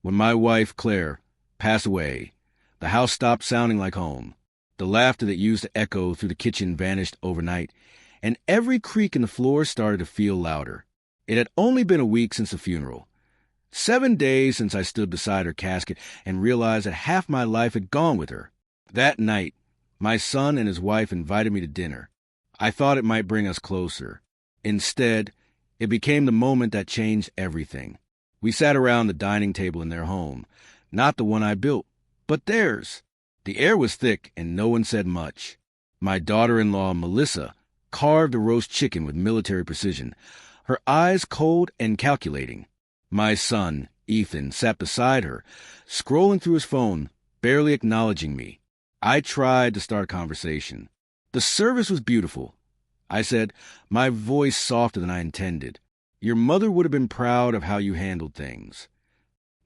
When my wife, Claire, passed away, the house stopped sounding like home. The laughter that used to echo through the kitchen vanished overnight, and every creak in the floor started to feel louder. It had only been a week since the funeral. 7 days since I stood beside her casket and realized that half my life had gone with her. That night, my son and his wife invited me to dinner. I thought it might bring us closer. Instead, it became the moment that changed everything. We sat around the dining table in their home, not the one I built, but theirs. The air was thick and no one said much. My daughter-in-law, Melissa, carved a roast chicken with military precision, her eyes cold and calculating. My son, Ethan, sat beside her, scrolling through his phone, barely acknowledging me. I tried to start a conversation. The service was beautiful. I said, my voice softer than I intended. Your mother would have been proud of how you handled things.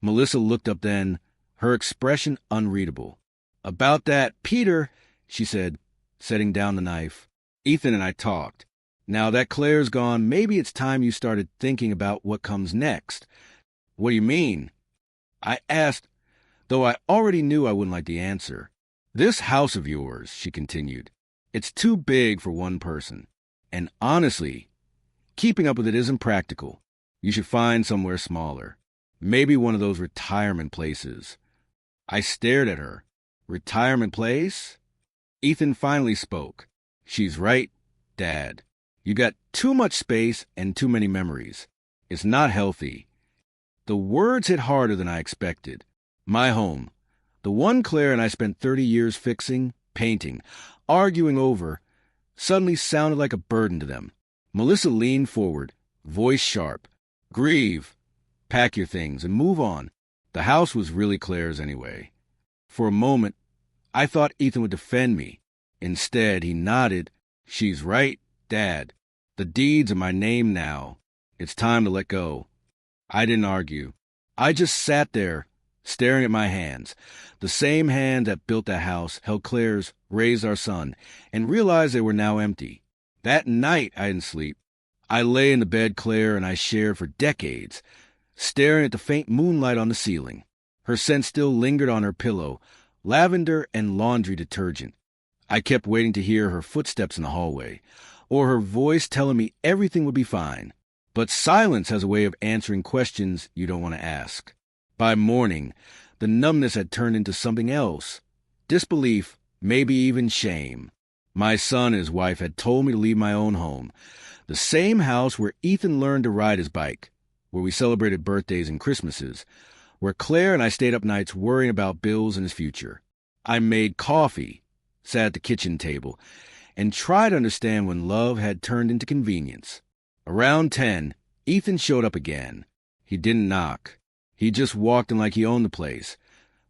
Melissa looked up then, her expression unreadable. About that, Peter, she said, setting down the knife. Ethan and I talked. Now that Claire's gone, maybe it's time you started thinking about what comes next. What do you mean? I asked, though I already knew I wouldn't like the answer. This house of yours, she continued, it's too big for one person. And honestly, keeping up with it isn't practical. You should find somewhere smaller. Maybe one of those retirement places. I stared at her. Retirement place? Ethan finally spoke. She's right, Dad. You got too much space and too many memories. It's not healthy. The words hit harder than I expected. My home, the one Claire and I spent 30 years fixing, painting, arguing over, suddenly sounded like a burden to them. Melissa leaned forward, voice sharp. Grieve. Pack your things and move on. The house was really Claire's anyway. For a moment, I thought Ethan would defend me. Instead, he nodded. She's right, Dad. The deeds are my name now. It's time to let go. I didn't argue. I just sat there, staring at my hands. The same hand that built that house, held Claire's, raised our son, and realized they were now empty. That night, I didn't sleep. I lay in the bed Claire and I shared for decades, staring at the faint moonlight on the ceiling. Her scent still lingered on her pillow, lavender and laundry detergent. I kept waiting to hear her footsteps in the hallway, or her voice telling me everything would be fine. But silence has a way of answering questions you don't want to ask. By morning, the numbness had turned into something else. Disbelief, maybe even shame. My son and his wife had told me to leave my own home, the same house where Ethan learned to ride his bike, where we celebrated birthdays and Christmases, where Claire and I stayed up nights worrying about bills and his future. I made coffee, sat at the kitchen table, and tried to understand when love had turned into convenience. Around 10, Ethan showed up again. He didn't knock. He just walked in like he owned the place,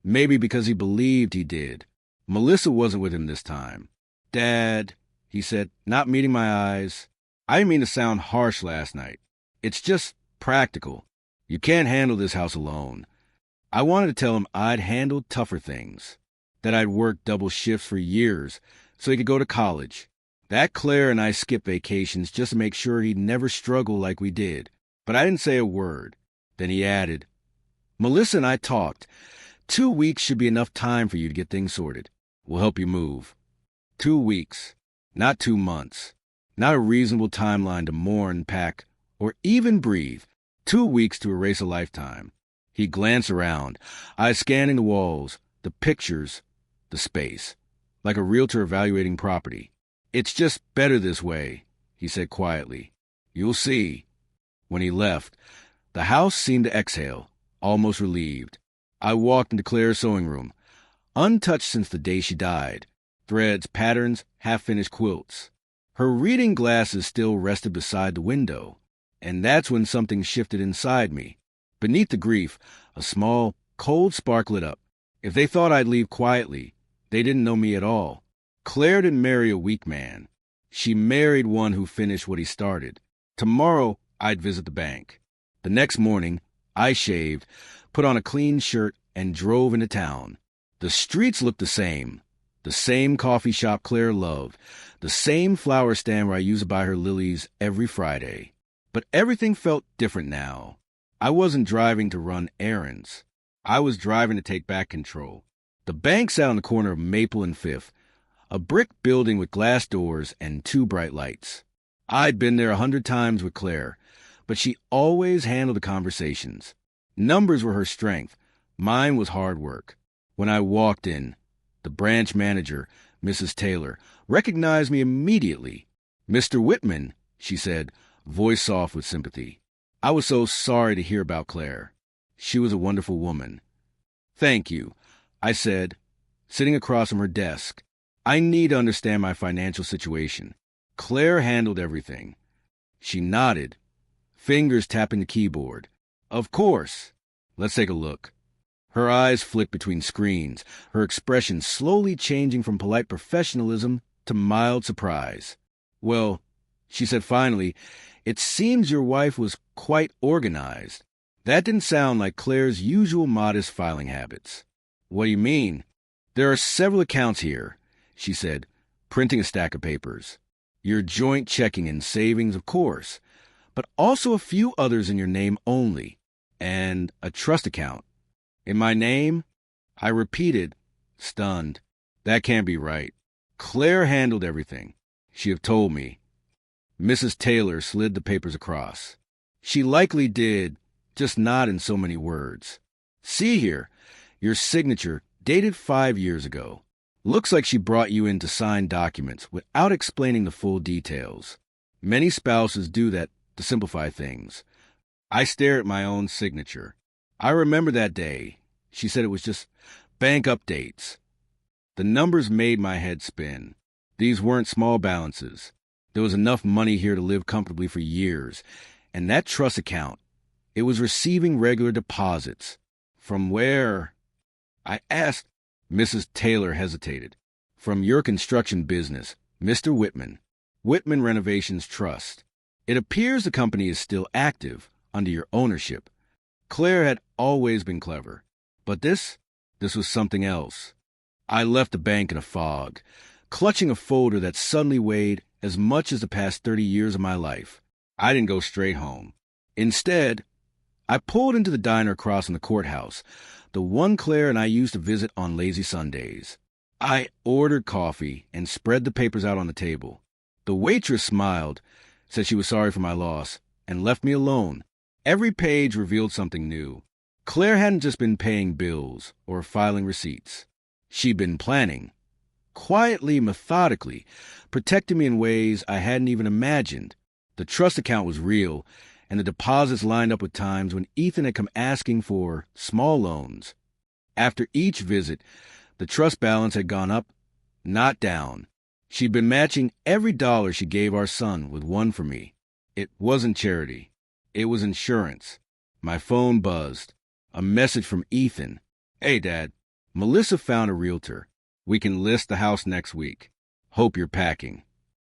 maybe because he believed he did. Melissa wasn't with him this time. Dad, he said, not meeting my eyes. I didn't mean to sound harsh last night. It's just practical. You can't handle this house alone. I wanted to tell him I'd handled tougher things, that I'd worked double shifts for years so he could go to college. That Claire and I skipped vacations just to make sure he'd never struggle like we did. But I didn't say a word. Then he added, Melissa and I talked. 2 weeks should be enough time for you to get things sorted. We'll help you move. 2 weeks, not 2 months. Not a reasonable timeline to mourn, pack, or even breathe. 2 weeks to erase a lifetime. He glanced around, eyes scanning the walls, the pictures, the space, like a realtor evaluating property. It's just better this way, he said quietly. You'll see. When he left, the house seemed to exhale, almost relieved. I walked into Claire's sewing room, untouched since the day she died. Threads, patterns, half-finished quilts. Her reading glasses still rested beside the window, and that's when something shifted inside me. Beneath the grief, a small, cold spark lit up. If they thought I'd leave quietly, they didn't know me at all. Claire didn't marry a weak man. She married one who finished what he started. Tomorrow, I'd visit the bank. The next morning, I shaved, put on a clean shirt, and drove into town. The streets looked the same coffee shop Claire loved, the same flower stand where I used to buy her lilies every Friday. But everything felt different now. I wasn't driving to run errands. I was driving to take back control. The bank sat on the corner of Maple and Fifth, a brick building with glass doors and 2 bright lights. I'd been there 100 times with Claire, but she always handled the conversations. Numbers were her strength. Mine was hard work. When I walked in, the branch manager, Mrs. Taylor, recognized me immediately. "Mr. Whitman," she said, voice soft with sympathy. I was so sorry to hear about Claire. She was a wonderful woman. "Thank you," I said, sitting across from her desk. "I need to understand my financial situation." Claire handled everything. She nodded, fingers tapping the keyboard. "Of course. Let's take a look." Her eyes flicked between screens, her expression slowly changing from polite professionalism to mild surprise. "Well," she said finally, "it seems your wife was quite organized." That didn't sound like Claire's usual modest filing habits. "What do you mean?" "There are several accounts here," she said, printing a stack of papers. "Your joint checking and savings, of course, but also a few others in your name only, and a trust account." "In my name?" I repeated, stunned. That can't be right. Claire handled everything. She had told me. Mrs. Taylor slid the papers across. "She likely did, just not in so many words. See here, your signature dated 5 years ago. Looks like she brought you in to sign documents without explaining the full details. Many spouses do that to simplify things." I stared at my own signature. I remember that day. She said it was just bank updates. The numbers made my head spin. These weren't small balances. There was enough money here to live comfortably for years. And that trust account, it was receiving regular deposits. From where? I asked. Mrs. Taylor hesitated. "From your construction business, Mr. Whitman. Whitman Renovations Trust. It appears the company is still active, under your ownership." Claire had always been clever. But this was something else. I left the bank in a fog, clutching a folder that suddenly weighed as much as the past 30 years of my life. I didn't go straight home. Instead, I pulled into the diner across from the courthouse, the one Claire and I used to visit on lazy Sundays. I ordered coffee and spread the papers out on the table. The waitress smiled, said she was sorry for my loss, and left me alone. Every page revealed something new. Claire hadn't just been paying bills or filing receipts. She'd been planning. Quietly, methodically, protecting me in ways I hadn't even imagined. The trust account was real, and the deposits lined up with times when Ethan had come asking for small loans. After each visit, the trust balance had gone up, not down. She'd been matching every dollar she gave our son with one for me. It wasn't charity. It was insurance. My phone buzzed. A message from Ethan. "Hey, Dad. Melissa found a realtor. We can list the house next week. Hope you're packing."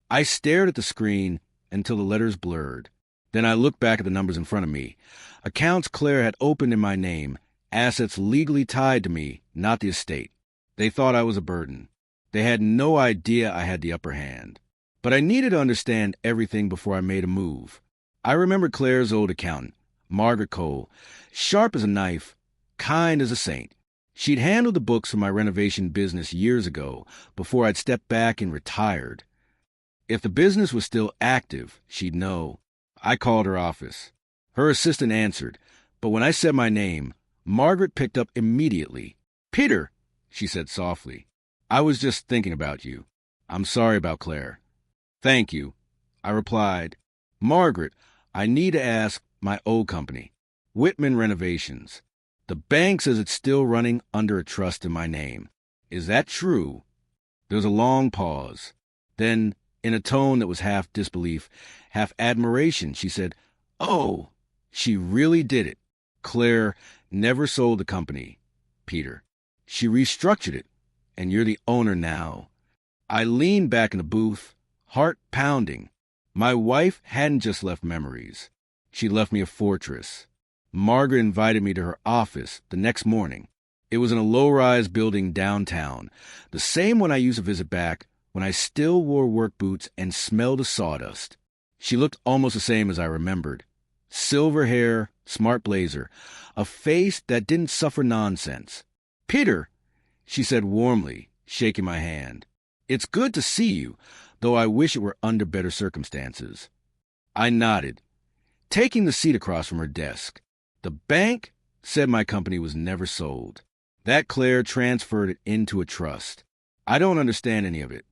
I stared at the screen until the letters blurred. Then I looked back at the numbers in front of me. Accounts Claire had opened in my name, assets legally tied to me, not the estate. They thought I was a burden. They had no idea I had the upper hand. But I needed to understand everything before I made a move. I remembered Claire's old accountant, Margaret Cole, sharp as a knife, kind as a saint. She'd handled the books for my renovation business years ago, before I'd stepped back and retired. If the business was still active, she'd know. I called her office. Her assistant answered, but when I said my name, Margaret picked up immediately. "Peter," she said softly, "I was just thinking about you. I'm sorry about Claire." "Thank you," I replied. "Margaret, I need to ask my old company, Whitman Renovations. The bank says it's still running under a trust in my name. Is that true?" There was a long pause. Then, in a tone that was half disbelief, half admiration, she said, "Oh, she really did it. Claire never sold the company, Peter. She restructured it, and you're the owner now." I leaned back in the booth, heart pounding. My wife hadn't just left memories. She left me a fortress. Margaret invited me to her office the next morning. It was in a low-rise building downtown, the same one I used to visit back when I still wore work boots and smelled of sawdust. She looked almost the same as I remembered. Silver hair, smart blazer, a face that didn't suffer nonsense. "Peter," she said warmly, shaking my hand. "It's good to see you, though I wish it were under better circumstances." I nodded, taking the seat across from her desk. "The bank said my company was never sold. That Claire transferred it into a trust. I don't understand any of it."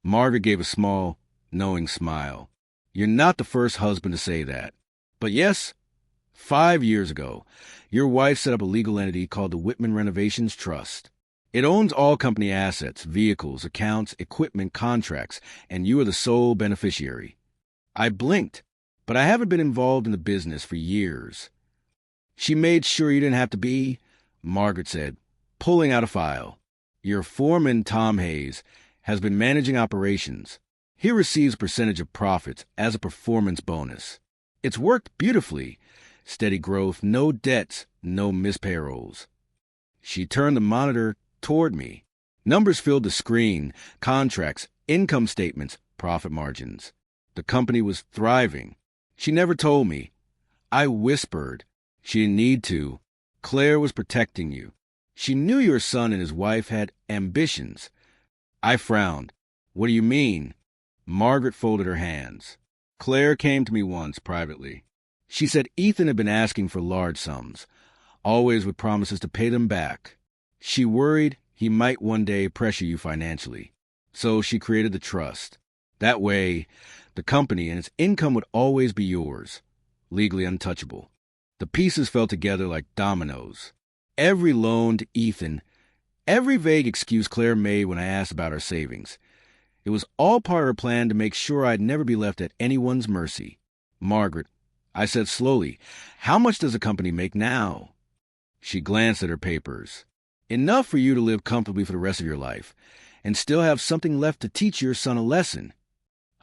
Margaret gave a small, knowing smile. "You're not the first husband to say that. But yes, 5 years ago, your wife set up a legal entity called the Whitman Renovations Trust. It owns all company assets, vehicles, accounts, equipment, contracts, and you are the sole beneficiary." I blinked, but I haven't been involved in the business for years. "She made sure you didn't have to be," Margaret said, pulling out a file. "Your foreman, Tom Hayes, has been managing operations. He receives a percentage of profits as a performance bonus. It's worked beautifully. Steady growth, no debts, no missed payrolls." She turned the monitor toward me. Numbers filled the screen, contracts, income statements, profit margins. The company was thriving. She never told me. I whispered. She didn't need to. Claire was protecting you. She knew your son and his wife had ambitions. I frowned. "What do you mean?" Margaret folded her hands. "Claire came to me once, privately. She said Ethan had been asking for large sums, always with promises to pay them back. She worried he might one day pressure you financially. So she created the trust. That way, the company and its income would always be yours, legally untouchable." The pieces fell together like dominoes. Every loan to Ethan, every vague excuse Claire made when I asked about our savings. It was all part of her plan to make sure I'd never be left at anyone's mercy. "Margaret," I said slowly, "how much does the company make now?" She glanced at her papers. "Enough for you to live comfortably for the rest of your life, and still have something left to teach your son a lesson."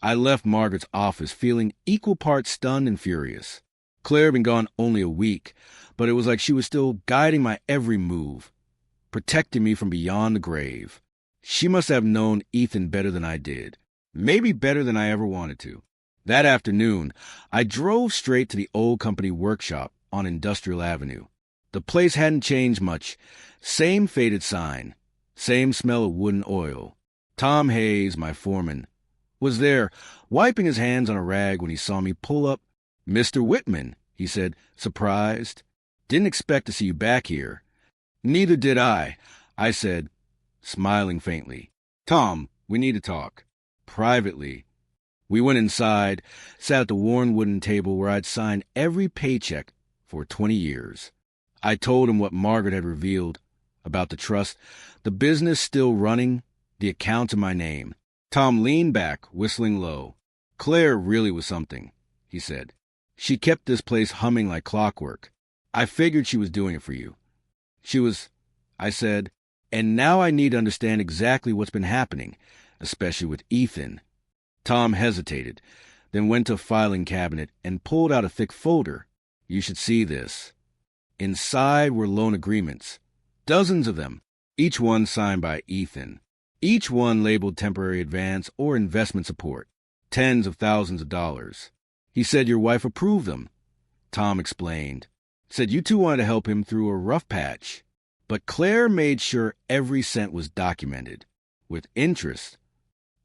I left Margaret's office feeling equal parts stunned and furious. Claire had been gone only a week, but it was like she was still guiding my every move, protecting me from beyond the grave. She must have known Ethan better than I did, maybe better than I ever wanted to. That afternoon, I drove straight to the old company workshop on Industrial Avenue. The place hadn't changed much. Same faded sign, same smell of wood and oil. Tom Hayes, my foreman, was there, wiping his hands on a rag when he saw me pull up. "Mr. Whitman," he said, surprised. "Didn't expect to see you back here." "Neither did I," I said, smiling faintly. "Tom, we need to talk." Privately. We went inside, sat at the worn wooden table where I'd signed every paycheck for 20 years. I told him what Margaret had revealed about the trust, the business still running, the account in my name. Tom leaned back, whistling low. "Claire really was something," he said. "She kept this place humming like clockwork. I figured she was doing it for you." "She was," I said, "and now I need to understand exactly what's been happening, especially with Ethan." Tom hesitated, then went to a filing cabinet and pulled out a thick folder. "You should see this." Inside were loan agreements, dozens of them, each one signed by Ethan. Each one labeled temporary advance or investment support, tens of thousands of dollars. "He said your wife approved them," Tom explained. "Said you two wanted to help him through a rough patch. But Claire made sure every cent was documented, with interest."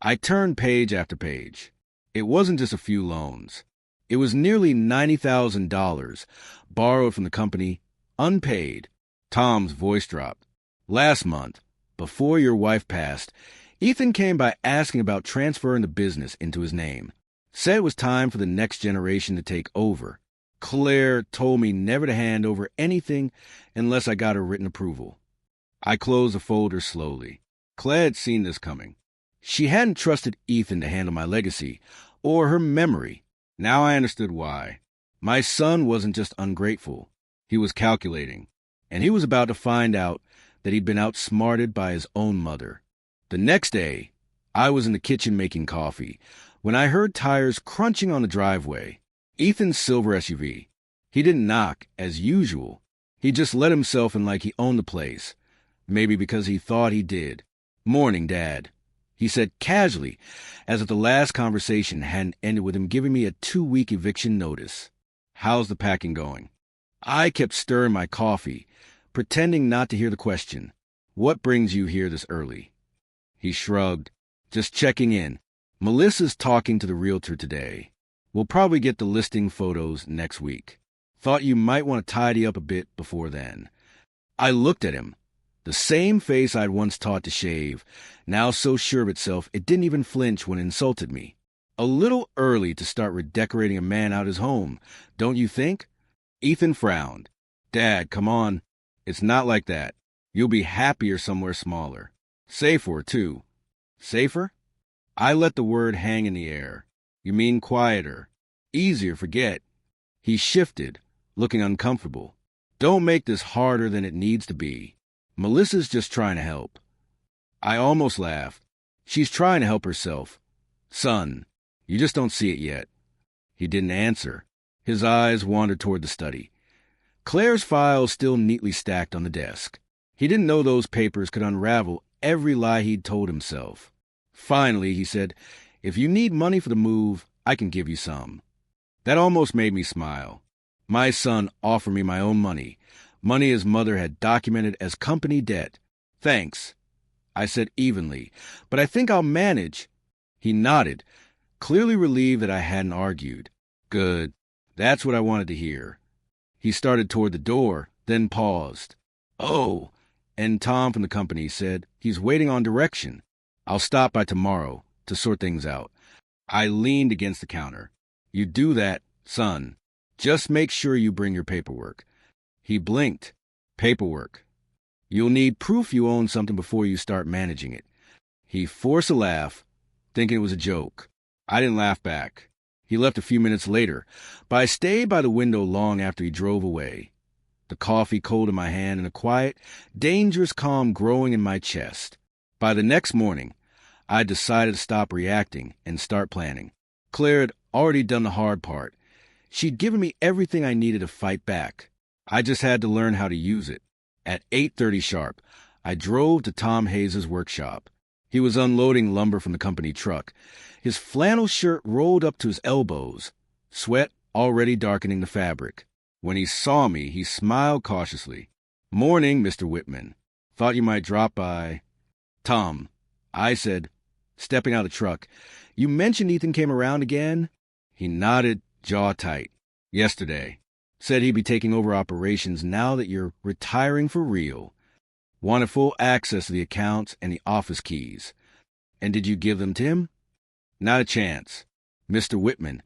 I turned page after page. It wasn't just a few loans. It was nearly $90,000, borrowed from the company, unpaid. Tom's voice dropped. "Last month, before your wife passed, Ethan came by asking about transferring the business into his name. Said it was time for the next generation to take over. Claire told me never to hand over anything unless I got her written approval." I closed the folder slowly. Claire had seen this coming. She hadn't trusted Ethan to handle my legacy, or her memory. Now I understood why. My son wasn't just ungrateful. He was calculating. And he was about to find out that he'd been outsmarted by his own mother. The next day, I was in the kitchen making coffee when I heard tires crunching on the driveway. Ethan's silver SUV. He didn't knock, as usual. He just let himself in like he owned the place. Maybe because he thought he did. "Morning, Dad," he said casually, as if the last conversation hadn't ended with him giving me a 2-week eviction notice. How's the packing going? I kept stirring my coffee, pretending not to hear the question. What brings you here this early? He shrugged. Just checking in. Melissa's talking to the realtor today. We'll probably get the listing photos next week. Thought you might want to tidy up a bit before then. I looked at him. The same face I'd once taught to shave, now so sure of itself it didn't even flinch when it insulted me. A little early to start redecorating a man out his home, don't you think? Ethan frowned. Dad, come on. It's not like that. You'll be happier somewhere smaller. Safer, too. Safer? I let the word hang in the air. You mean quieter. Easier, forget. He shifted, looking uncomfortable. Don't make this harder than it needs to be. Melissa's just trying to help. I almost laughed. She's trying to help herself. Son, you just don't see it yet. He didn't answer. His eyes wandered toward the study. Claire's files still neatly stacked on the desk. He didn't know those papers could unravel every lie he'd told himself. Finally, he said, if you need money for the move, I can give you some. That almost made me smile. My son offered me my own money his mother had documented as company debt. Thanks, I said evenly, but I think I'll manage. He nodded, clearly relieved that I hadn't argued. Good. That's what I wanted to hear. He started toward the door, then paused. Oh, and Tom from the company said he's waiting on direction. I'll stop by tomorrow to sort things out. I leaned against the counter. You do that, son. Just make sure you bring your paperwork. He blinked. Paperwork. You'll need proof you own something before you start managing it. He forced a laugh, thinking it was a joke. I didn't laugh back. He left a few minutes later, but I stayed by the window long after he drove away. The coffee cold in my hand and a quiet, dangerous calm growing in my chest. By the next morning, I decided to stop reacting and start planning. Claire had already done the hard part. She'd given me everything I needed to fight back. I just had to learn how to use it. At 8:30 sharp, I drove to Tom Hayes' workshop. He was unloading lumber from the company truck. His flannel shirt rolled up to his elbows, sweat already darkening the fabric. When he saw me, he smiled cautiously. Morning, Mr. Whitman. Thought you might drop by. Tom, I said, stepping out of the truck, you mentioned Ethan came around again? He nodded, jaw tight. Yesterday. Said he'd be taking over operations now that you're retiring for real. Wanted full access to the accounts and the office keys. And did you give them to him? Not a chance. Mr. Whitman,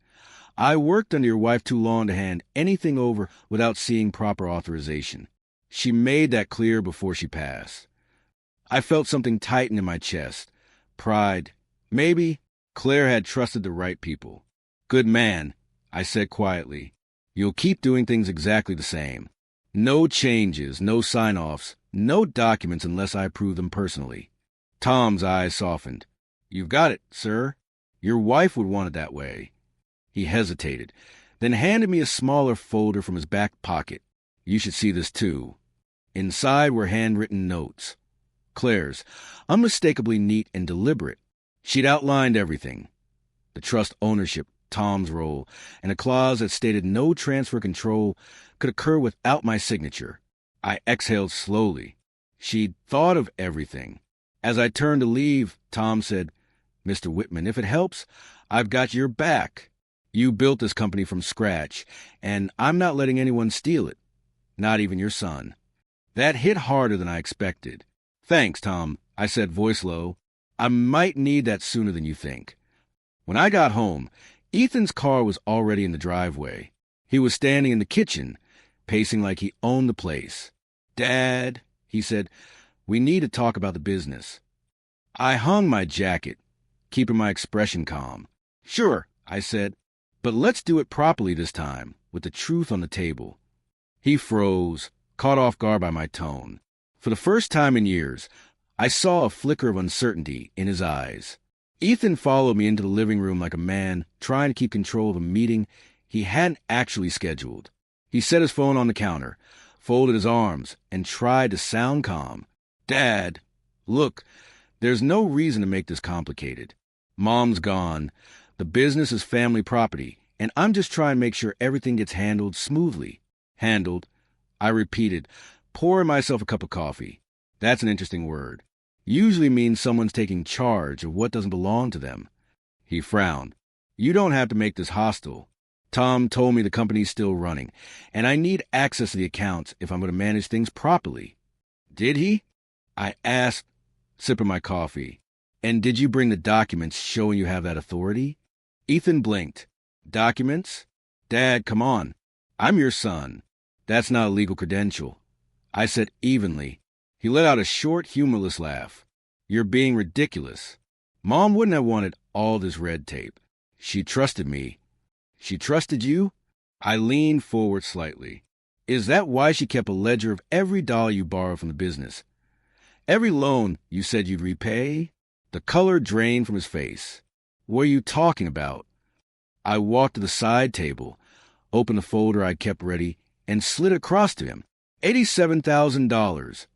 I worked under your wife too long to hand anything over without seeing proper authorization. She made that clear before she passed. I felt something tighten in my chest. Pride. Maybe Claire had trusted the right people. Good man, I said quietly. You'll keep doing things exactly the same. No changes, no sign-offs, no documents unless I approve them personally. Tom's eyes softened. You've got it, sir. Your wife would want it that way. He hesitated, then handed me a smaller folder from his back pocket. You should see this too. Inside were handwritten notes. Claire's, unmistakably neat and deliberate. She'd outlined everything. The trust ownership, Tom's role, and a clause that stated no transfer control could occur without my signature. I exhaled slowly. She'd thought of everything. As I turned to leave, Tom said, Mr. Whitman, if it helps, I've got your back. You built this company from scratch, and I'm not letting anyone steal it. Not even your son. That hit harder than I expected. Thanks, Tom, I said, voice low. I might need that sooner than you think. When I got home, Ethan's car was already in the driveway. He was standing in the kitchen, pacing like he owned the place. Dad, he said, we need to talk about the business. I hung my jacket, keeping my expression calm. Sure, I said, but let's do it properly this time, with the truth on the table. He froze, caught off guard by my tone. For the first time in years, I saw a flicker of uncertainty in his eyes. Ethan followed me into the living room like a man trying to keep control of a meeting he hadn't actually scheduled. He set his phone on the counter, folded his arms, and tried to sound calm. Dad, look, there's no reason to make this complicated. Mom's gone. The business is family property, and I'm just trying to make sure everything gets handled smoothly. Handled, I repeated, pouring myself a cup of coffee. That's an interesting word. Usually means someone's taking charge of what doesn't belong to them. He frowned. You don't have to make this hostile. Tom told me the company's still running, and I need access to the accounts if I'm going to manage things properly. Did he? I asked, sipping my coffee. And did you bring the documents showing you have that authority? Ethan blinked. Documents? Dad, come on. I'm your son. That's not a legal credential. I said evenly. He let out a short, humorless laugh. You're being ridiculous. Mom wouldn't have wanted all this red tape. She trusted me. She trusted you? I leaned forward slightly. Is that why she kept a ledger of every dollar you borrowed from the business? Every loan you said you'd repay? The color drained from his face. What are you talking about? I walked to the side table, opened the folder I'd kept ready, and slid it across to him. $87,000,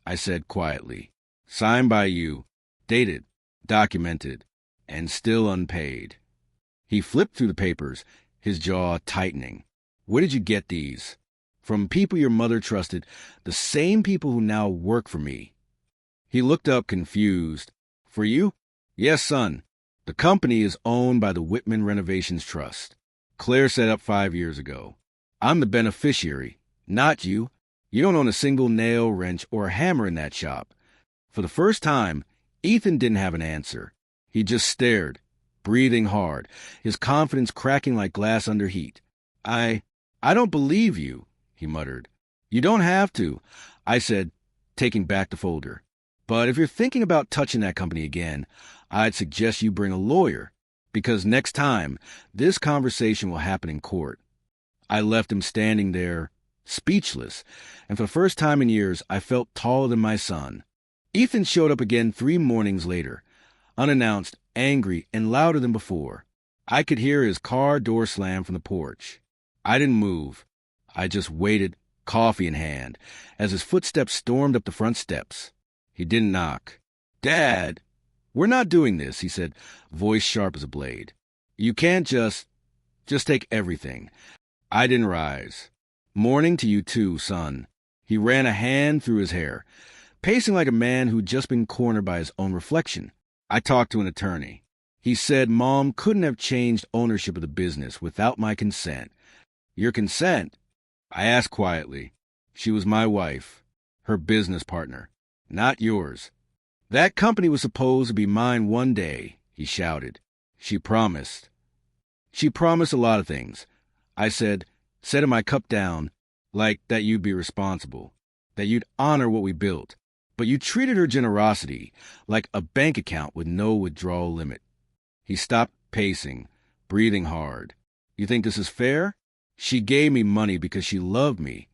I said quietly. Signed by you, dated, documented, and still unpaid. He flipped through the papers, his jaw tightening. Where did you get these? From people your mother trusted, the same people who now work for me. He looked up confused. For you? Yes, son. The company is owned by the Whitman Renovations Trust. Claire set up 5 years ago. I'm the beneficiary, not you. You don't own a single nail, wrench, or hammer in that shop. For the first time, Ethan didn't have an answer. He just stared, breathing hard, his confidence cracking like glass under heat. I don't believe you, he muttered. You don't have to, I said, taking back the folder. But if you're thinking about touching that company again, I'd suggest you bring a lawyer, because next time, this conversation will happen in court. I left him standing there, speechless, and for the first time in years, I felt taller than my son. Ethan showed up again 3 mornings later, unannounced, angry, and louder than before. I could hear his car door slam from the porch. I didn't move. I just waited, coffee in hand, as his footsteps stormed up the front steps. He didn't knock. Dad, we're not doing this, he said, voice sharp as a blade. You can't just take everything. I didn't rise. Morning to you too, son. He ran a hand through his hair, pacing like a man who'd just been cornered by his own reflection. I talked to an attorney. He said Mom couldn't have changed ownership of the business without my consent. Your consent? I asked quietly. She was my wife, her business partner, not yours. That company was supposed to be mine one day, he shouted. She promised. She promised a lot of things. I said, setting my cup down, like that you'd be responsible, that you'd honor what we built. But you treated her generosity like a bank account with no withdrawal limit. He stopped pacing, breathing hard. You think this is fair? She gave me money because she loved me.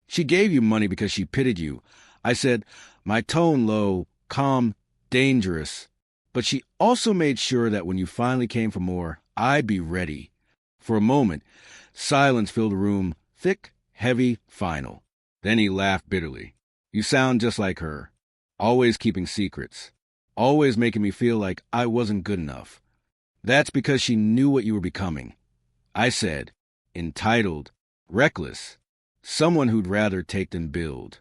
She gave you money because she pitied you. I said, my tone low, calm, dangerous. But she also made sure that when you finally came for more, I'd be ready. For a moment, silence filled the room, thick, heavy, final. Then he laughed bitterly. You sound just like her, always keeping secrets, always making me feel like I wasn't good enough. That's because she knew what you were becoming. I said, entitled, reckless, someone who'd rather take than build.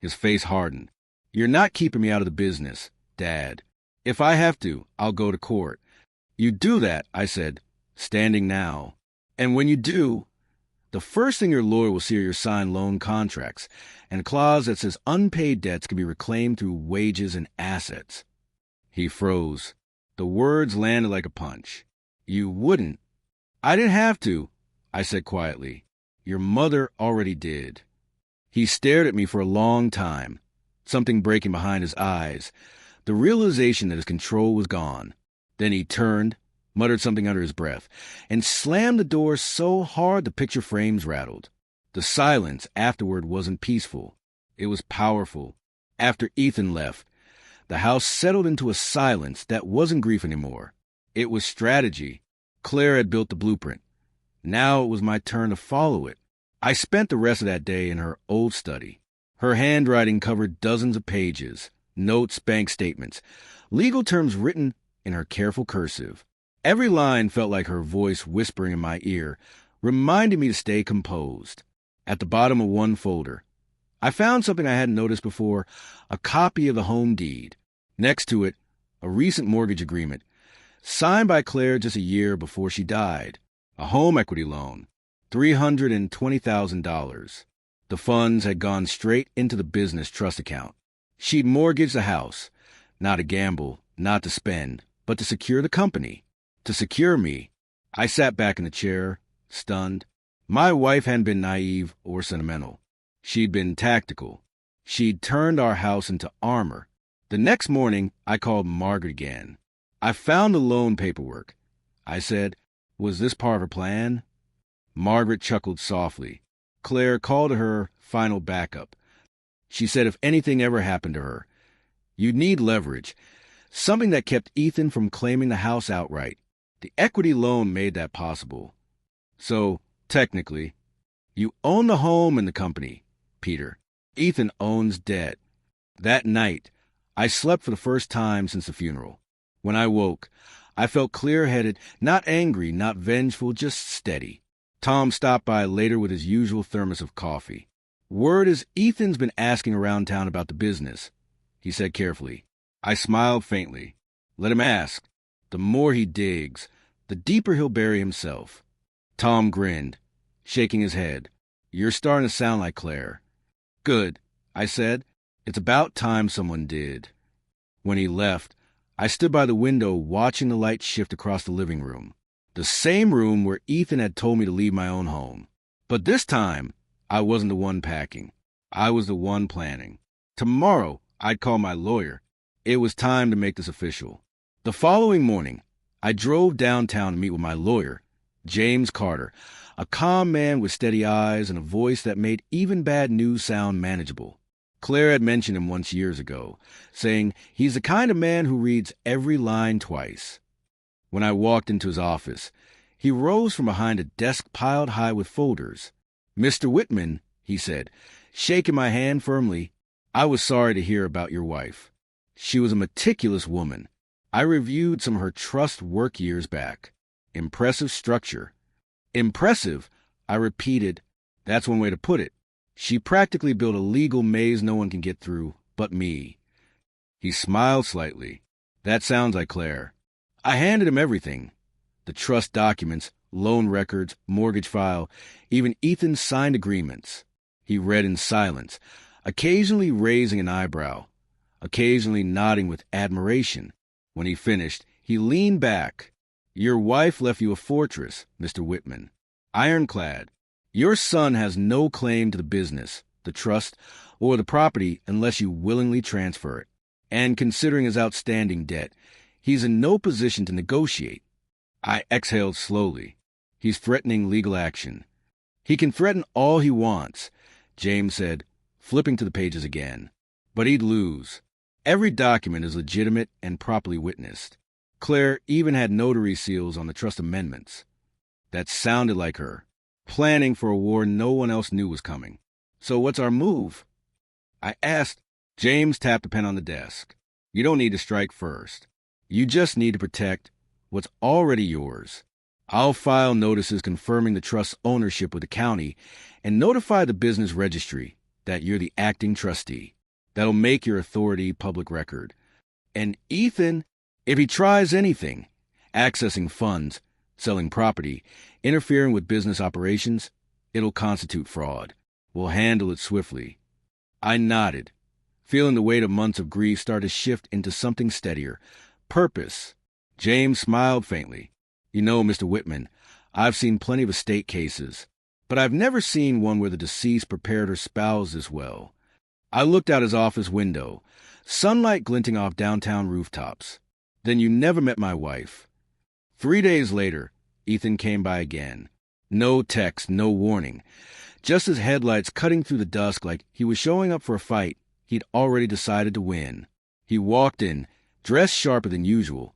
His face hardened. You're not keeping me out of the business, Dad. If I have to, I'll go to court. You do that, I said, standing now. And when you do, the first thing your lawyer will see are your signed loan contracts and a clause that says unpaid debts can be reclaimed through wages and assets. He froze. The words landed like a punch. You wouldn't. I didn't have to, I said quietly. Your mother already did. He stared at me for a long time, something breaking behind his eyes, the realization that his control was gone. Then he turned, muttered something under his breath, and slammed the door so hard the picture frames rattled. The silence afterward wasn't peaceful. It was powerful. After Ethan left, the house settled into a silence that wasn't grief anymore. It was strategy. Claire had built the blueprint. Now it was my turn to follow it. I spent the rest of that day in her old study. Her handwriting covered dozens of pages, notes, bank statements, legal terms written in her careful cursive. Every line felt like her voice whispering in my ear, reminding me to stay composed. At the bottom of one folder, I found something I hadn't noticed before, a copy of the home deed. Next to it, a recent mortgage agreement, signed by Claire just a year before she died. A home equity loan, $320,000. The funds had gone straight into the business trust account. She'd mortgaged the house, not a gamble, not to spend, but to secure the company, to secure me. I sat back in the chair, stunned. My wife hadn't been naive or sentimental. She'd been tactical. She'd turned our house into armor. The next morning, I called Margaret again. I found the loan paperwork. I said, "Was this part of her plan?" Margaret chuckled softly. Claire called to her final backup. She said if anything ever happened to her, you'd need leverage, something that kept Ethan from claiming the house outright. The equity loan made that possible. So, technically, you own the home and the company, Peter. Ethan owns debt. That night, I slept for the first time since the funeral. When I woke, I felt clear-headed, not angry, not vengeful, just steady. Tom stopped by later with his usual thermos of coffee. "Word is Ethan's been asking around town about the business," he said carefully. I smiled faintly. Let him ask. The more he digs, the deeper he'll bury himself. Tom grinned, shaking his head. "You're starting to sound like Claire." "Good," I said. "It's about time someone did." When he left, I stood by the window watching the light shift across the living room. The same room where Ethan had told me to leave my own home. But this time, I wasn't the one packing. I was the one planning. Tomorrow, I'd call my lawyer. It was time to make this official. The following morning, I drove downtown to meet with my lawyer, James Carter, a calm man with steady eyes and a voice that made even bad news sound manageable. Claire had mentioned him once years ago, saying he's the kind of man who reads every line twice. When I walked into his office, he rose from behind a desk piled high with folders. "Mr. Whitman," he said, shaking my hand firmly, "I was sorry to hear about your wife. She was a meticulous woman. I reviewed some of her trust work years back. Impressive structure." "Impressive," I repeated. "That's one way to put it. She practically built a legal maze no one can get through but me." He smiled slightly. "That sounds like Claire." I handed him everything. The trust documents, loan records, mortgage file, even Ethan's signed agreements. He read in silence, occasionally raising an eyebrow, occasionally nodding with admiration. When he finished, he leaned back. "Your wife left you a fortress, Mr. Whitman. Ironclad. Your son has no claim to the business, the trust, or the property unless you willingly transfer it. And considering his outstanding debt, he's in no position to negotiate." I exhaled slowly. "He's threatening legal action." "He can threaten all he wants," James said, flipping to the pages again. "But he'd lose. Every document is legitimate and properly witnessed. Claire even had notary seals on the trust amendments." That sounded like her, planning for a war no one else knew was coming. "So what's our move?" I asked. James tapped the pen on the desk. "You don't need to strike first. You just need to protect what's already yours. I'll file notices confirming the trust's ownership with the county and notify the business registry that you're the acting trustee. That'll make your authority public record. And Ethan, if he tries anything, accessing funds, selling property, interfering with business operations, it'll constitute fraud. We'll handle it swiftly." I nodded, feeling the weight of months of grief start to shift into something steadier. Purpose. James smiled faintly. "You know, Mr. Whitman, I've seen plenty of estate cases, but I've never seen one where the deceased prepared her spouse this well." I looked out his office window, sunlight glinting off downtown rooftops. "Then you never met my wife." 3 days later, Ethan came by again. No text, no warning. Just his headlights cutting through the dusk like he was showing up for a fight he'd already decided to win. He walked in, dressed sharper than usual,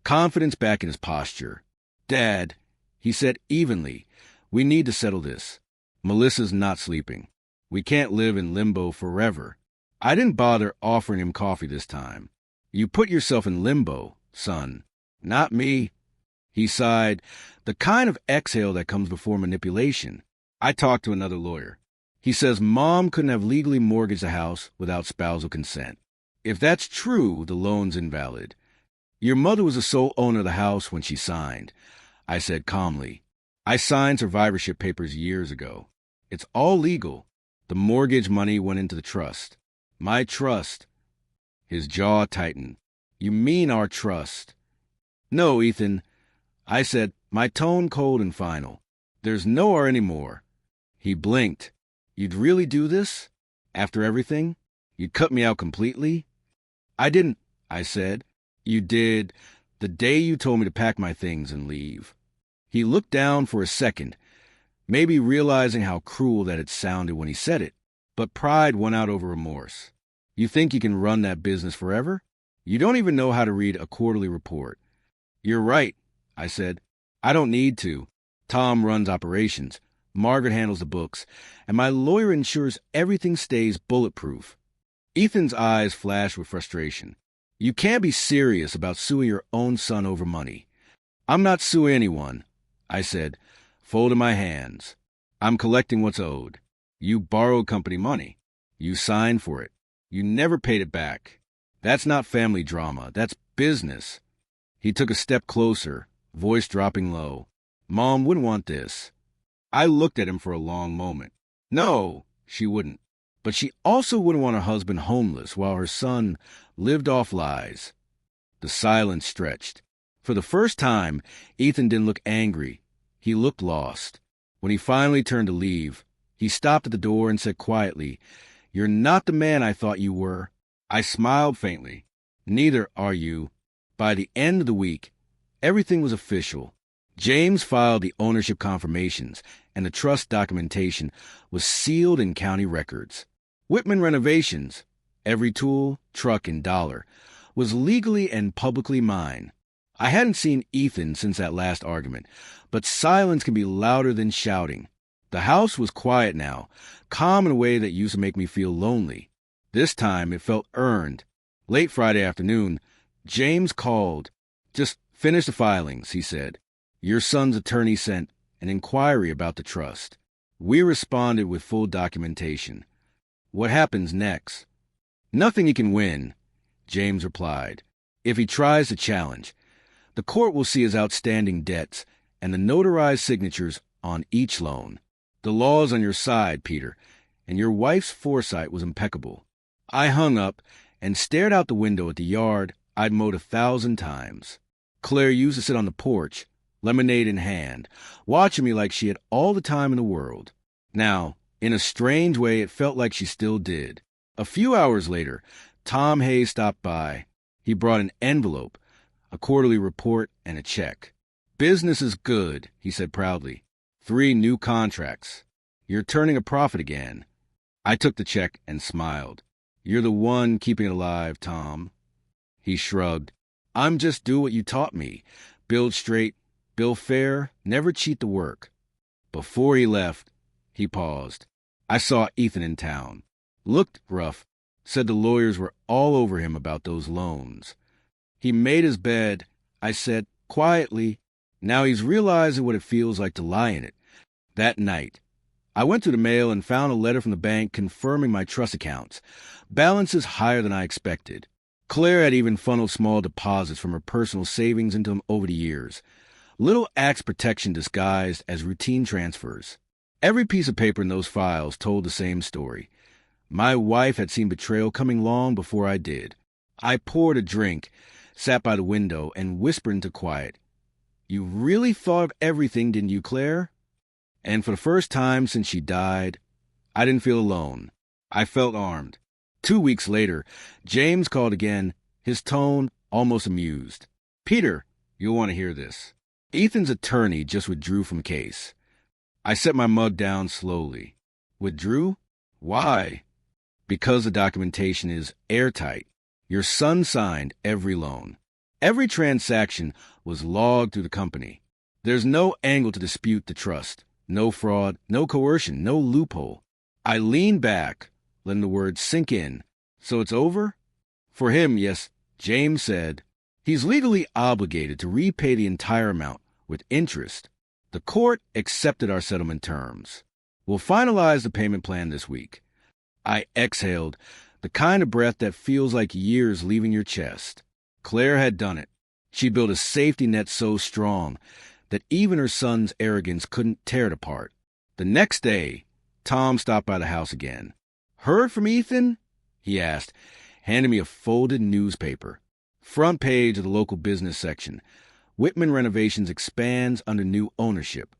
confidence back in his posture. "Dad," he said evenly, "we need to settle this. Melissa's not sleeping. We can't live in limbo forever." I didn't bother offering him coffee this time. "You put yourself in limbo, son. Not me." He sighed, the kind of exhale that comes before manipulation. I talked to another lawyer. He says Mom couldn't have legally mortgaged the house without spousal consent. If that's true, the loan's invalid. Your mother was the sole owner of the house when she signed, I said calmly. I signed survivorship papers years ago. It's all legal. The mortgage money went into the trust. My trust. His jaw tightened. You mean our trust? No, Ethan. I said, my tone cold and final. There's no "or" anymore. He blinked. You'd really do this? After everything? You'd cut me out completely? I didn't, I said. You did, the day you told me to pack my things and leave. He looked down for a second, maybe realizing how cruel that it sounded when he said it, but pride won out over remorse. You think you can run that business forever? You don't even know how to read a quarterly report. You're right, I said. I don't need to. Tom runs operations. Margaret handles the books, and my lawyer ensures everything stays bulletproof. Ethan's eyes flashed with frustration. You can't be serious about suing your own son over money. I'm not suing anyone, I said, folding my hands. I'm collecting what's owed. You borrowed company money. You signed for it. You never paid it back. That's not family drama. That's business. He took a step closer, voice dropping low. Mom wouldn't want this. I looked at him for a long moment. No, she wouldn't. But she also wouldn't want her husband homeless while her son lived off lies. The silence stretched. For the first time, Ethan didn't look angry. He looked lost. When he finally turned to leave, he stopped at the door and said quietly, You're not the man I thought you were. I smiled faintly. Neither are you. By the end of the week, everything was official. James filed the ownership confirmations, and the trust documentation was sealed in county records. Whitman Renovations, every tool, truck, and dollar, was legally and publicly mine. I hadn't seen Ethan since that last argument, but silence can be louder than shouting. The house was quiet now, calm in a way that used to make me feel lonely. This time it felt earned. Late Friday afternoon, James called. Just finish the filings, he said. Your son's attorney sent an inquiry about the trust. We responded with full documentation. What happens next? Nothing he can win, James replied. If he tries to challenge, the court will see his outstanding debts and the notarized signatures on each loan. The law's on your side, Peter, and your wife's foresight was impeccable. I hung up and stared out the window at the yard I'd mowed 1,000 times. Claire used to sit on the porch, lemonade in hand, watching me like she had all the time in the world. Now, in a strange way, it felt like she still did. A few hours later, Tom Hayes stopped by. He brought an envelope, a quarterly report, and a check. Business is good, he said proudly. 3 new contracts. You're turning a profit again. I took the check and smiled. You're the one keeping it alive, Tom. He shrugged. I'm just do what you taught me. Build straight, bill fair, never cheat the work. Before he left, he paused. I saw Ethan in town. Looked rough. Said the lawyers were all over him about those loans. He made his bed. I said, quietly, now he's realizing what it feels like to lie in it. That night, I went through the mail and found a letter from the bank confirming my trust accounts. Balances higher than I expected. Claire had even funneled small deposits from her personal savings into them over the years. Little axe protection disguised as routine transfers. Every piece of paper in those files told the same story. My wife had seen betrayal coming long before I did. I poured a drink, sat by the window, and whispered into quiet. You really thought of everything, didn't you, Claire? And for the first time since she died, I didn't feel alone. I felt armed. 2 weeks later, James called again, his tone almost amused. Peter, you'll want to hear this. Ethan's attorney just withdrew from case. I set my mug down slowly. Withdrew? Why? Because the documentation is airtight. Your son signed every loan. Every transaction was logged through the company. There's no angle to dispute the trust. No fraud, no coercion, no loophole. I leaned back, letting the words sink in. So it's over? For him, yes, James said. He's legally obligated to repay the entire amount with interest. The court accepted our settlement terms. We'll finalize the payment plan this week. I exhaled, the kind of breath that feels like years leaving your chest. Claire had done it. She built a safety net so strong that even her son's arrogance couldn't tear it apart. The next day, Tom stopped by the house again. "Heard from Ethan?" he asked, handing me a folded newspaper. Front page of the local business section. Whitman Renovations expands under new ownership.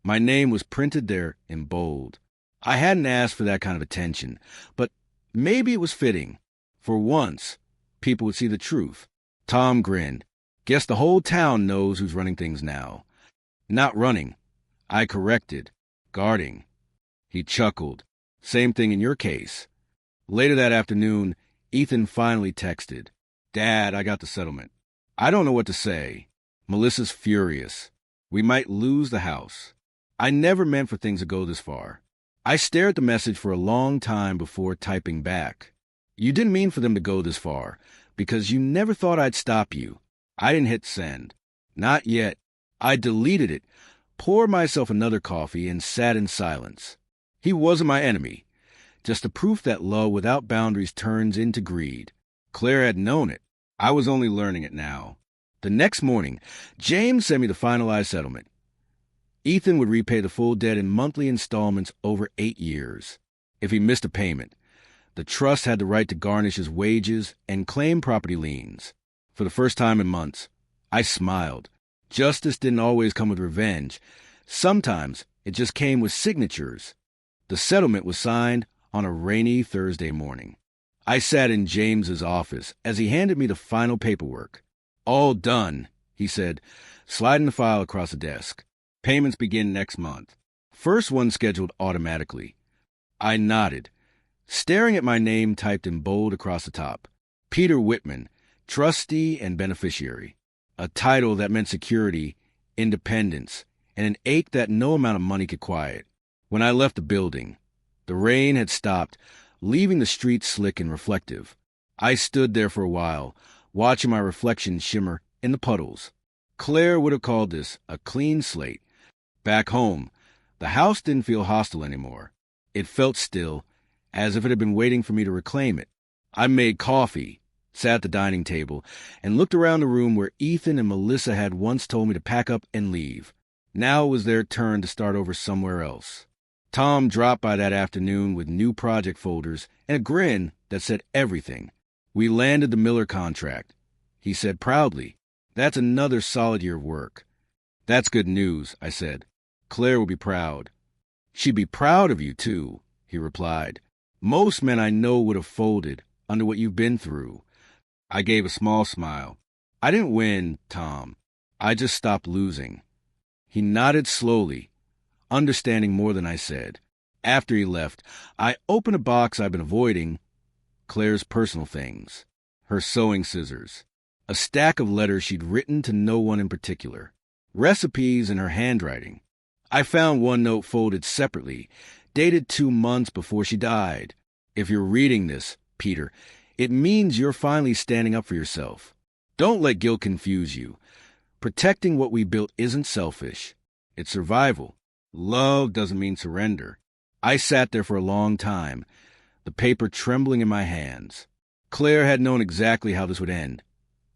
My name was printed there in bold. I hadn't asked for that kind of attention, but maybe it was fitting. For once, people would see the truth. Tom grinned. "Guess the whole town knows who's running things now." "Not running," I corrected. "Guarding." He chuckled. "Same thing in your case." Later that afternoon, Ethan finally texted. "Dad, I got the settlement." I don't know what to say. Melissa's furious. We might lose the house. I never meant for things to go this far. I stared at the message for a long time before typing back. "You didn't mean for them to go this far, because you never thought I'd stop you." I didn't hit send. Not yet. I deleted it, poured myself another coffee, and sat in silence. He wasn't my enemy. Just a proof that love without boundaries turns into greed. Claire had known it. I was only learning it now. The next morning, James sent me the finalized settlement. Ethan would repay the full debt in monthly installments over 8 years. If he missed a payment, the trust had the right to garnish his wages and claim property liens. For the first time in months, I smiled. Justice didn't always come with revenge. Sometimes it just came with signatures. The settlement was signed on a rainy Thursday morning. I sat in James's office as he handed me the final paperwork. "All done," he said, sliding the file across the desk. "Payments begin next month. First one scheduled automatically." I nodded, staring at my name typed in bold across the top. Peter Whitman, trustee and beneficiary. A title that meant security, independence, and an ache that no amount of money could quiet. When I left the building, the rain had stopped, leaving the streets slick and reflective. I stood there for a while, watching my reflection shimmer in the puddles. Claire would have called this a clean slate. Back home, the house didn't feel hostile anymore. It felt still, as if it had been waiting for me to reclaim it. I made coffee, sat at the dining table, and looked around the room where Ethan and Melissa had once told me to pack up and leave. Now it was their turn to start over somewhere else. Tom dropped by that afternoon with new project folders and a grin that said everything. We landed the Miller contract. He said proudly, "That's another solid year of work." "That's good news," I said. "Claire will be proud." "She'd be proud of you, too," he replied. "Most men I know would have folded under what you've been through." I gave a small smile. "I didn't win, Tom. I just stopped losing." He nodded slowly, understanding more than I said. After he left, I opened a box I'd been avoiding. Claire's personal things. Her sewing scissors. A stack of letters she'd written to no one in particular. Recipes in her handwriting. I found one note folded separately, dated 2 months before she died. "If you're reading this, Peter, it means you're finally standing up for yourself. Don't let guilt confuse you. Protecting what we built isn't selfish. It's survival. Love doesn't mean surrender." I sat there for a long time, the paper trembling in my hands. Claire had known exactly how this would end.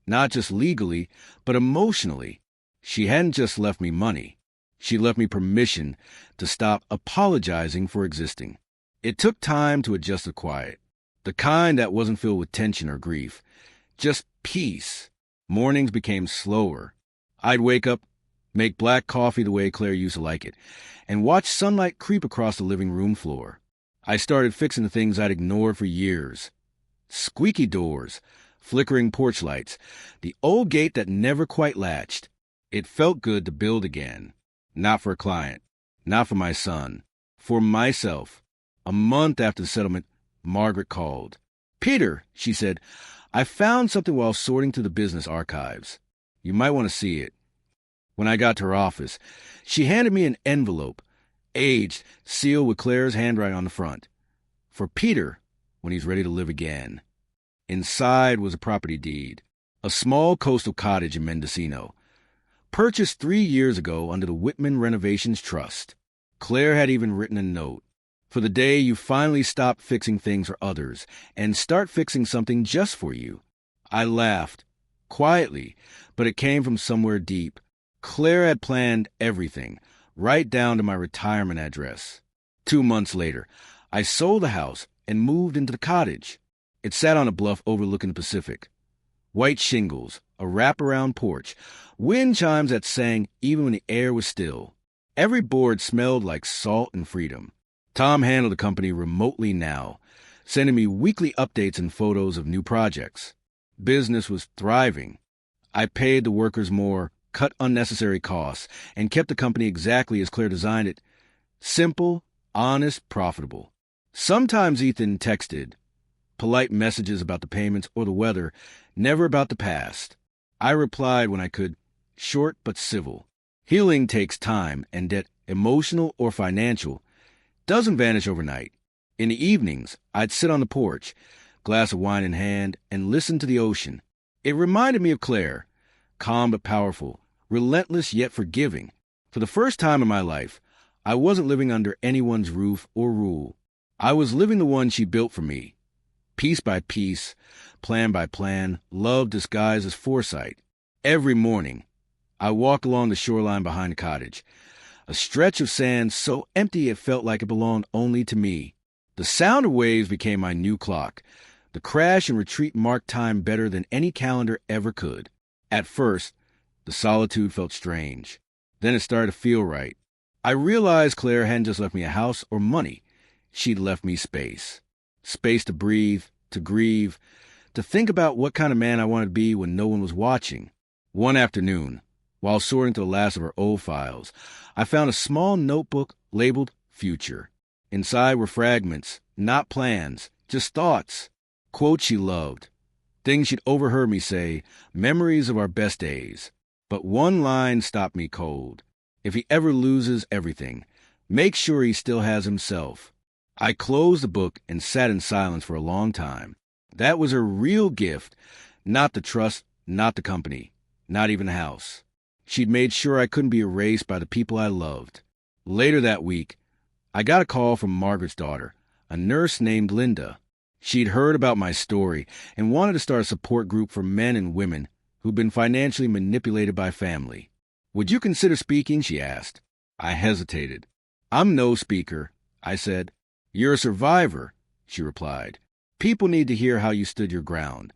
Not just legally, but emotionally. She hadn't just left me money. She left me permission to stop apologizing for existing. It took time to adjust to quiet. The kind that wasn't filled with tension or grief. Just peace. Mornings became slower. I'd wake up, make black coffee the way Claire used to like it, and watch sunlight creep across the living room floor. I started fixing the things I'd ignored for years. Squeaky doors, flickering porch lights, the old gate that never quite latched. It felt good to build again. Not for a client, not for my son, for myself. A month after the settlement, Margaret called. "Peter," she said, "I found something while sorting through the business archives. You might want to see it." When I got to her office, she handed me an envelope, aged, sealed with Claire's handwriting on the front. "For Peter, when he's ready to live again." Inside was a property deed. A small coastal cottage in Mendocino, purchased 3 years ago under the Whitman Renovations Trust. Claire had even written a note. For the day you finally stop fixing things for others and start fixing something just for you. I laughed, quietly, but it came from somewhere deep. Claire had planned everything, right down to my retirement address. 2 months later, I sold the house and moved into the cottage. It sat on a bluff overlooking the Pacific. White shingles, a wraparound porch, wind chimes that sang even when the air was still. Every board smelled like salt and freedom. Tom handled the company remotely now, sending me weekly updates and photos of new projects. Business was thriving. I paid the workers more, cut unnecessary costs, and kept the company exactly as Claire designed it. Simple, honest, profitable. Sometimes Ethan texted, polite messages about the payments or the weather, never about the past. I replied when I could, short but civil. Healing takes time, and debt, emotional or financial, doesn't vanish overnight. In the evenings, I'd sit on the porch, glass of wine in hand, and listen to the ocean. It reminded me of Claire, calm but powerful, relentless yet forgiving. For the first time in my life, I wasn't living under anyone's roof or rule. I was living the one she built for me. Piece by piece, plan by plan, love disguised as foresight. Every morning, I walked along the shoreline behind the cottage, a stretch of sand so empty it felt like it belonged only to me. The sound of waves became my new clock. The crash and retreat marked time better than any calendar ever could. At first, the solitude felt strange. Then it started to feel right. I realized Claire hadn't just left me a house or money. She'd left me space. Space to breathe, to grieve, to think about what kind of man I wanted to be when no one was watching. One afternoon, while sorting through the last of her old files, I found a small notebook labeled Future. Inside were fragments, not plans, just thoughts. Quotes she loved. Things she'd overheard me say, memories of our best days. But one line stopped me cold. If he ever loses everything, make sure he still has himself. I closed the book and sat in silence for a long time. That was her real gift, not the trust, not the company, not even the house. She'd made sure I couldn't be erased by the people I loved. Later that week, I got a call from Margaret's daughter, a nurse named Linda. She'd heard about my story and wanted to start a support group for men and women who'd been financially manipulated by family. Would you consider speaking? She asked. I hesitated. I'm no speaker, I said. You're a survivor, she replied. People need to hear how you stood your ground.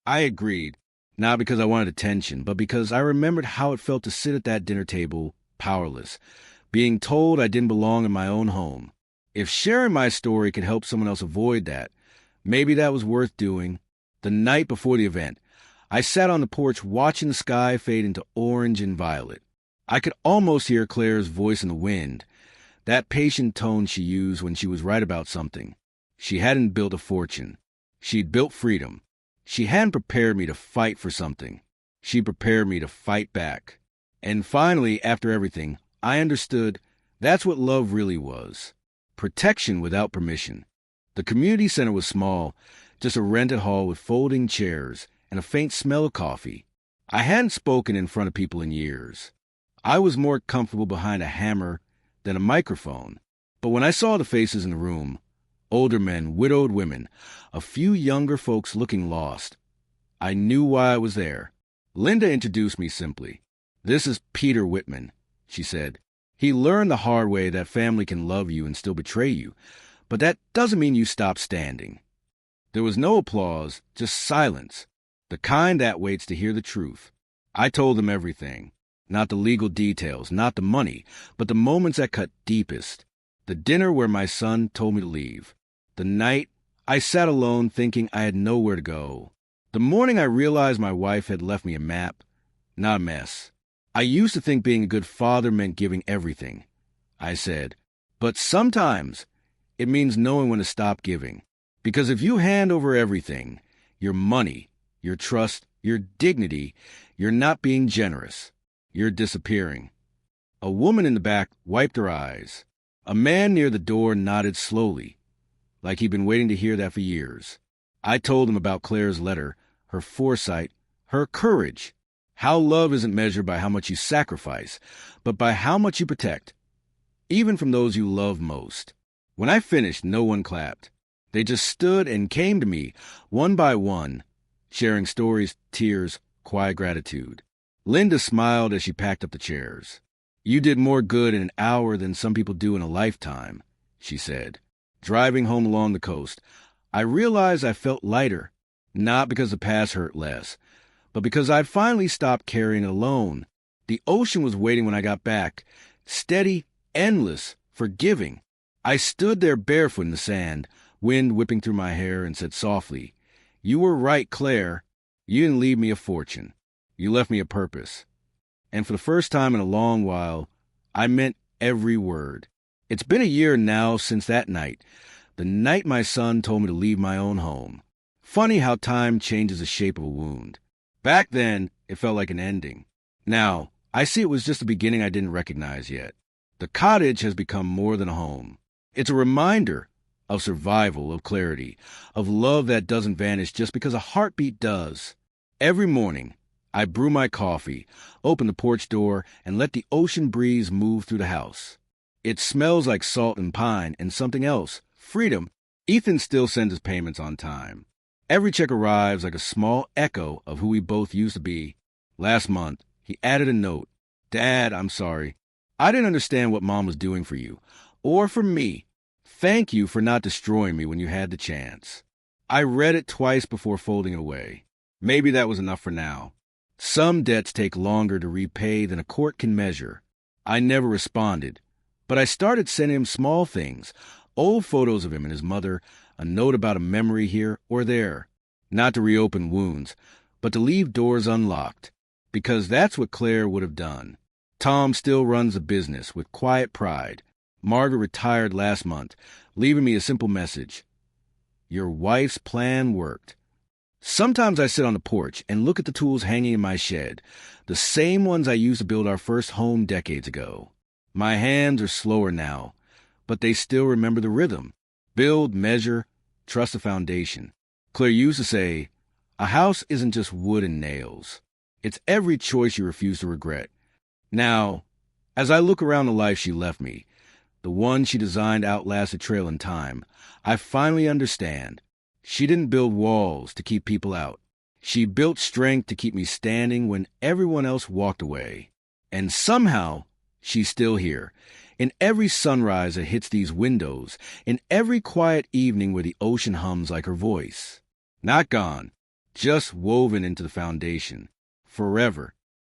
I agreed, not because I wanted attention, but because I remembered how it felt to sit at that dinner table, powerless, being told I didn't belong in my own home. If sharing my story could help someone else avoid that, maybe that was worth doing. The night before the event, I sat on the porch watching the sky fade into orange and violet. I could almost hear Claire's voice in the wind, that patient tone she used when she was right about something. She hadn't built a fortune. She'd built freedom. She hadn't prepared me to fight for something. She prepared me to fight back. And finally, after everything, I understood that's what love really was. Protection without permission. The community center was small, just a rented hall with folding chairs and a faint smell of coffee. I hadn't spoken in front of people in years. I was more comfortable behind a hammer than a microphone. But when I saw the faces in the room, older men, widowed women, a few younger folks looking lost, I knew why I was there. Linda introduced me simply. This is Peter Whitman, she said. He learned the hard way that family can love you and still betray you, but that doesn't mean you stop standing. There was no applause, just silence, the kind that waits to hear the truth. I told them everything. Not the legal details, not the money, but the moments that cut deepest. The dinner where my son told me to leave. The night I sat alone thinking I had nowhere to go. The morning I realized my wife had left me a map, not a mess. I used to think being a good father meant giving everything. I said, but sometimes it means knowing when to stop giving. Because if you hand over everything, your money, your trust, your dignity, you're not being generous. You're disappearing. A woman in the back wiped her eyes. A man near the door nodded slowly, like he'd been waiting to hear that for years. I told him about Claire's letter, her foresight, Her courage. How love isn't measured by how much you sacrifice, but by how much you protect, even from those you love most. When I finished, no one clapped. They just stood and came to me, one by one, sharing stories, tears, quiet gratitude. Linda smiled as she packed up the chairs. "You did more good in an hour than some people do in a lifetime," she said. Driving home along the coast, I realized I felt lighter, not because the past hurt less, but because I'd finally stopped carrying it alone. The ocean was waiting when I got back, steady, endless, forgiving. I stood there barefoot in the sand, wind whipping through my hair, and said softly, "You were right, Claire. You didn't leave me a fortune. You left me a purpose." And for the first time in a long while, I meant every word. It's been a year now since that night, the night my son told me to leave my own home. Funny how time changes the shape of a wound. Back then, it felt like an ending. Now, I see it was just a beginning I didn't recognize yet. The cottage has become more than a home. It's a reminder of survival, of clarity, of love that doesn't vanish just because a heartbeat does. Every morning, I brew my coffee, open the porch door, and let the ocean breeze move through the house. It smells like salt and pine and something else, freedom. Ethan still sends his payments on time. Every check arrives like a small echo of who we both used to be. Last month, he added a note. "Dad, I'm sorry. I didn't understand what Mom was doing for you, or for me. Thank you for not destroying me when you had the chance." I read it twice before folding it away. Maybe that was enough for now. Some debts take longer to repay than a court can measure. I never responded, but I started sending him small things, old photos of him and his mother, a note about a memory here or there. Not to reopen wounds, but to leave doors unlocked, because that's what Claire would have done. Tom still runs a business with quiet pride. Margaret retired last month, leaving me a simple message. "Your wife's plan worked." Sometimes I sit on the porch and look at the tools hanging in my shed, the same ones I used to build our first home decades ago. My hands are slower now, but they still remember the rhythm. Build, measure, trust the foundation. Claire used to say, "A house isn't just wood and nails. It's every choice you refuse to regret." Now, as I look around the life she left me, the one she designed outlasted Betrayal in time, I finally understand. She didn't build walls to keep people out. She built strength to keep me standing when everyone else walked away. And somehow, she's still here. In every sunrise that hits these windows, in every quiet evening where the ocean hums like her voice. Not gone, just woven into the foundation. Forever.